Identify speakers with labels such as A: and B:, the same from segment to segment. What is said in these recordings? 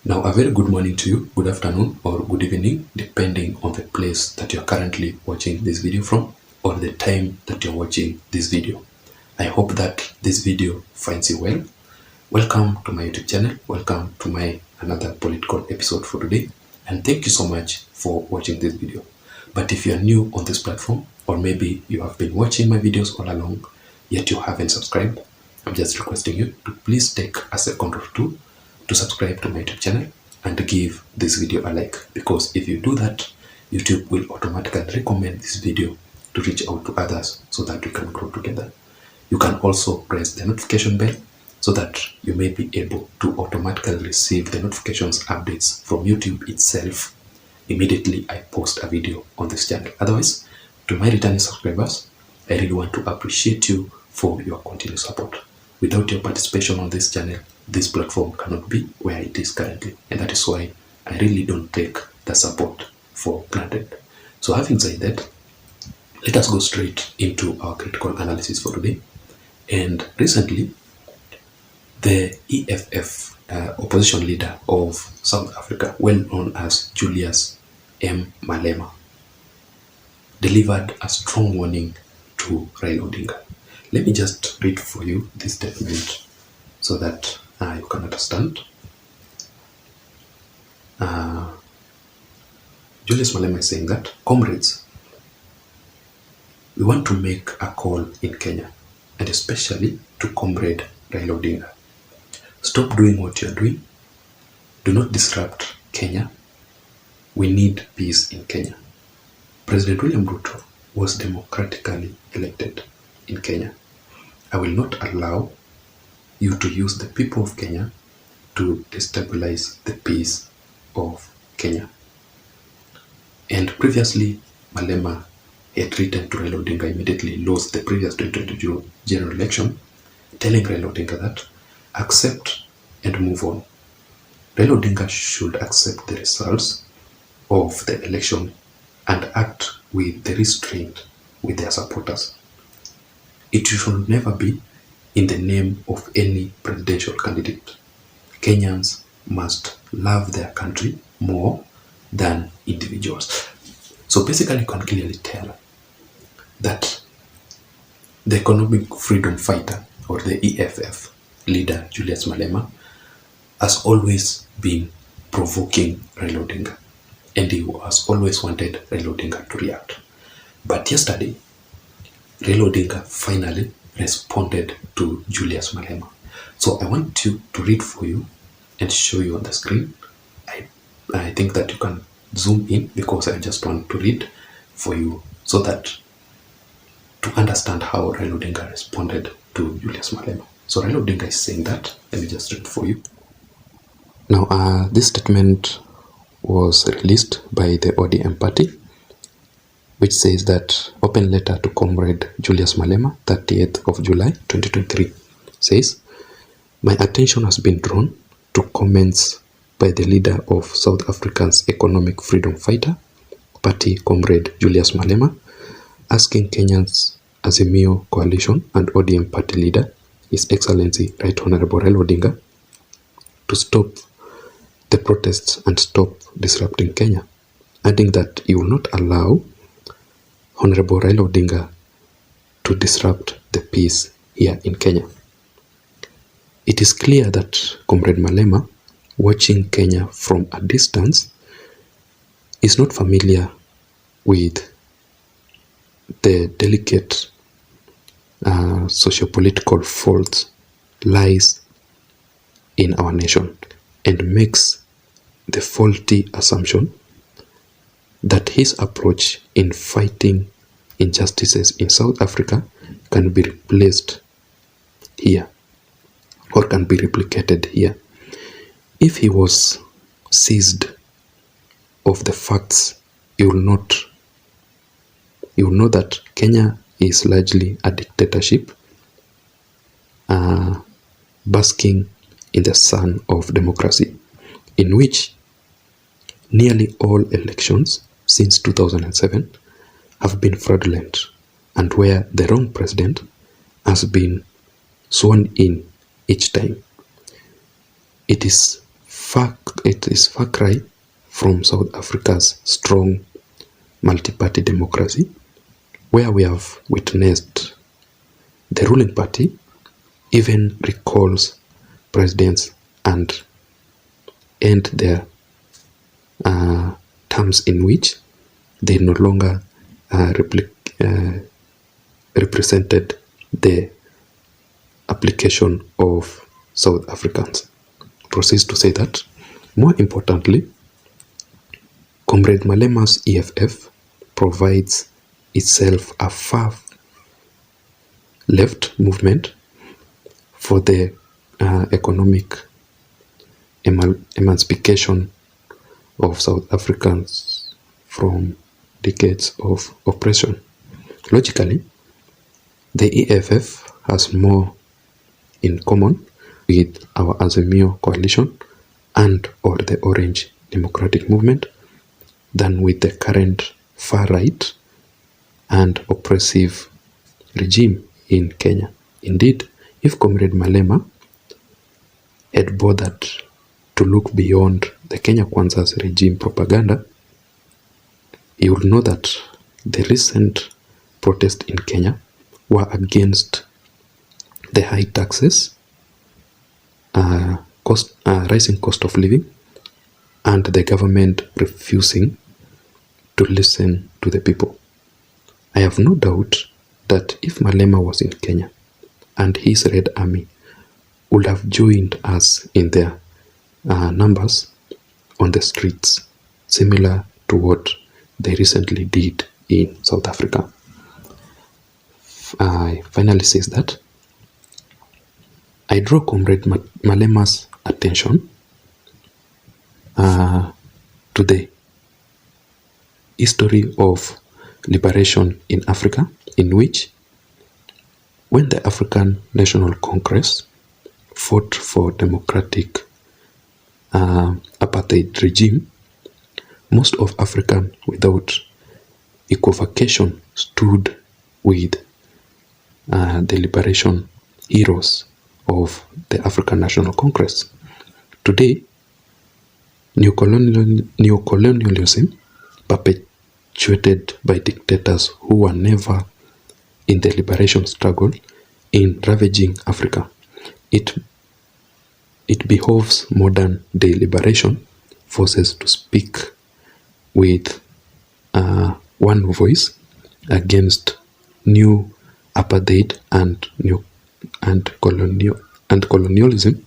A: Now, a very good morning to you, good afternoon, or good evening, depending on the place that you're currently watching this video from, or the time that you're watching this video. I hope that this video finds you well. Welcome to my YouTube channel. Welcome to my another political episode for today. And thank you so much for watching this video. But if you're new on this platform, or maybe you have been watching my videos all along, yet you haven't subscribed, I'm just requesting you to please take a second or two to subscribe to my YouTube channel and give this video a like, because if you do that, YouTube will automatically recommend this video to reach out to others so that we can grow together. You can also press the notification bell so that you may be able to automatically receive the notifications updates from YouTube itself immediately I post a video on this channel. Otherwise, to my returning subscribers, I really want to appreciate you for your continued support. Without your participation on this channel, this platform cannot be where it is currently, and that is why I really don't take the support for granted. So having said that, let us go straight into our critical analysis for today. And recently, the EFF opposition leader of South Africa, well known as Julius M. Malema, delivered a strong warning to Raila Odinga. Let me just read for you this statement so that you can understand. Julius Malema is saying that, comrades, we want to make a call in Kenya, and especially to comrade Raila Odinga. Stop doing what you are doing. Do not disrupt Kenya. We need peace in Kenya. President William Ruto was democratically elected in Kenya. I will not allow you to use the people of Kenya to destabilize the peace of Kenya. And previously, Malema had written to Raila Odinga immediately lost the previous 2022 general election, telling Raila Odinga that accept and move on. Raila Odinga should accept the results of the election and act with the restraint with their supporters. It should never be in the name of any presidential candidate. Kenyans must love their country more than individuals. So basically, you can clearly tell that the economic freedom fighter, or the EFF leader, Julius Malema, has always been provoking Raila Odinga, and he has always wanted Raila Odinga to react. But yesterday, Raila Odinga finally responded to Julius Malema. So I want to read for you and show you on the screen. I think that you can zoom in, because I just want to read for you so that to understand how Raila Odinga responded to Julius Malema. So Raila Odinga is saying that. Let me just read for you. Now, this statement was released by the ODM party, which says that open letter to comrade Julius Malema, 30th of July 2023, says, my attention has been drawn to comments by the leader of South Africa's economic freedom fighter party, comrade Julius Malema, asking Kenya's Azimio coalition and ODM party leader, His Excellency Right Honorable Raila Odinga, to stop the protests and stop disrupting Kenya, adding that he will not allow Honorable Raila Odinga to disrupt the peace here in Kenya. It is clear that Comrade Malema, watching Kenya from a distance, is not familiar with the delicate socio-political faults lies in our nation, and makes the faulty assumption that his approach in fighting injustices in South Africa can be replaced here, or can be replicated here. If he was seized of the facts, you will know that Kenya is largely a dictatorship, basking in the sun of democracy, in which nearly all elections since 2007 have been fraudulent, and where the wrong president has been sworn in each time. It is it is far cry from South Africa's strong multi-party democracy, where we have witnessed the ruling party even recalls presidents and end their terms in which they no longer represented the application of South Africans. Proceeds to say that, more importantly, Comrade Malema's EFF provides itself a far left movement for the economic emancipation of South Africans from decades of oppression. Logically, the EFF has more in common with our Azimio coalition and or the Orange Democratic Movement than with the current far-right and oppressive regime in Kenya. Indeed, if Comrade Malema had bothered to look beyond the Kenya Kwanza's regime propaganda, he would know that the recent protests in Kenya were against the high taxes, rising cost of living, and the government refusing to listen to the people. I have no doubt that if Malema was in Kenya and his Red Army would have joined us in their numbers on the streets, similar to what they recently did in South Africa. I finally says that I draw Comrade Malema's attention to the history of liberation in Africa, in which when the African National Congress fought for democratic apartheid regime, most of Africa without equivocation stood with the liberation heroes of the African National Congress. Today, neocolonialism perpetuated by dictators who were never in the liberation struggle in ravaging Africa. It behoves modern day liberation forces to speak with one voice against new apartheid and colonialism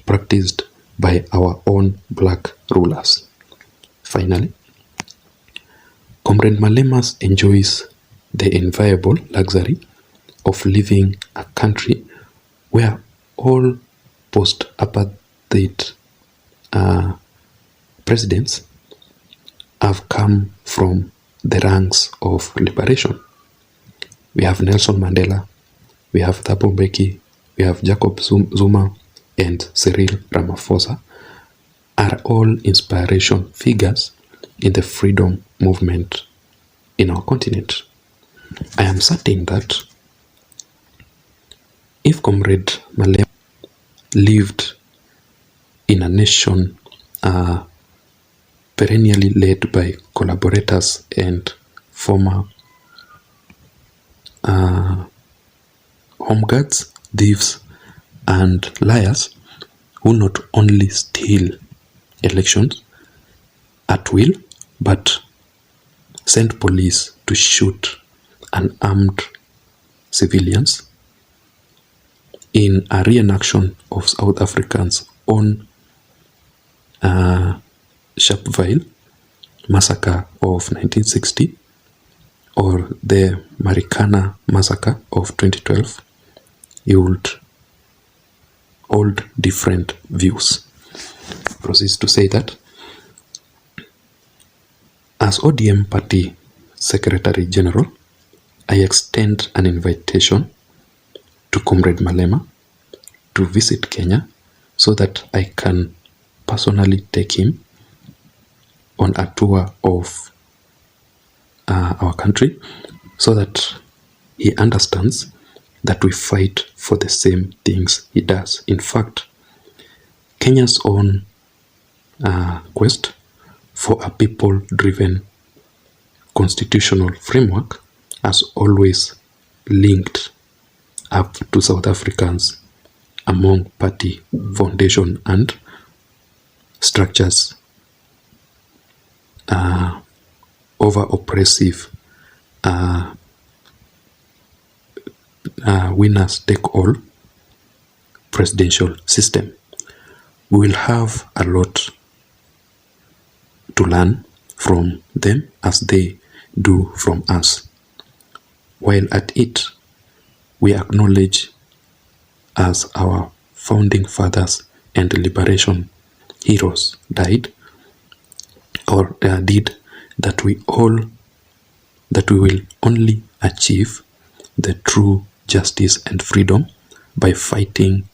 A: practiced by our own black rulers. Finally, Comrade Malema enjoys the enviable luxury of living a country where all post-apartheid presidents have come from the ranks of liberation. We have Nelson Mandela, we have Thabo Mbeki, we have Jacob Zuma, and Cyril Ramaphosa are all inspiration figures in the freedom movement in our continent. I am certain that if Comrade Malema lived in a nation perennially led by collaborators and former home guards, thieves, and liars who not only steal elections at will, but send police to shoot unarmed civilians in a reenaction of South Africans' own Sharpeville massacre of 1960 or the Marikana massacre of 2012, you would hold different views. Proceeds to say that as ODM Party Secretary General, I extend an invitation to Comrade Malema to visit Kenya so that I can personally take him on a tour of our country so that he understands that we fight for the same things he does. In fact, Kenya's own quest for a people-driven constitutional framework has always linked up to South Africans among party foundation and structures over oppressive winners take all presidential system. We will have a lot to learn from them as they do from us. While at it, we acknowledge as our founding fathers and liberation heroes died or did, that we will only achieve the true justice and freedom by fighting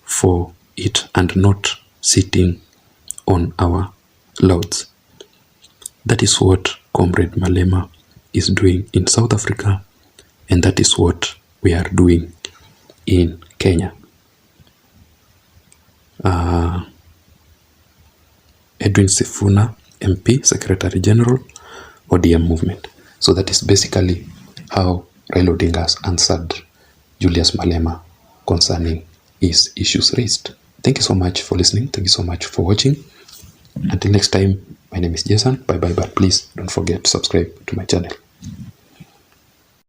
A: for it and not sitting on our lauds. That is what Comrade Malema is doing in South Africa, and that is what we are doing in Kenya. Edwin Sifuna, MP, Secretary General, ODM movement. So that is basically how Raila Odinga has answered Julius Malema concerning his issues raised. Thank you so much for listening. Thank you so much for watching. Until next time, my name is Jason. Bye bye, but please don't forget to subscribe to my channel.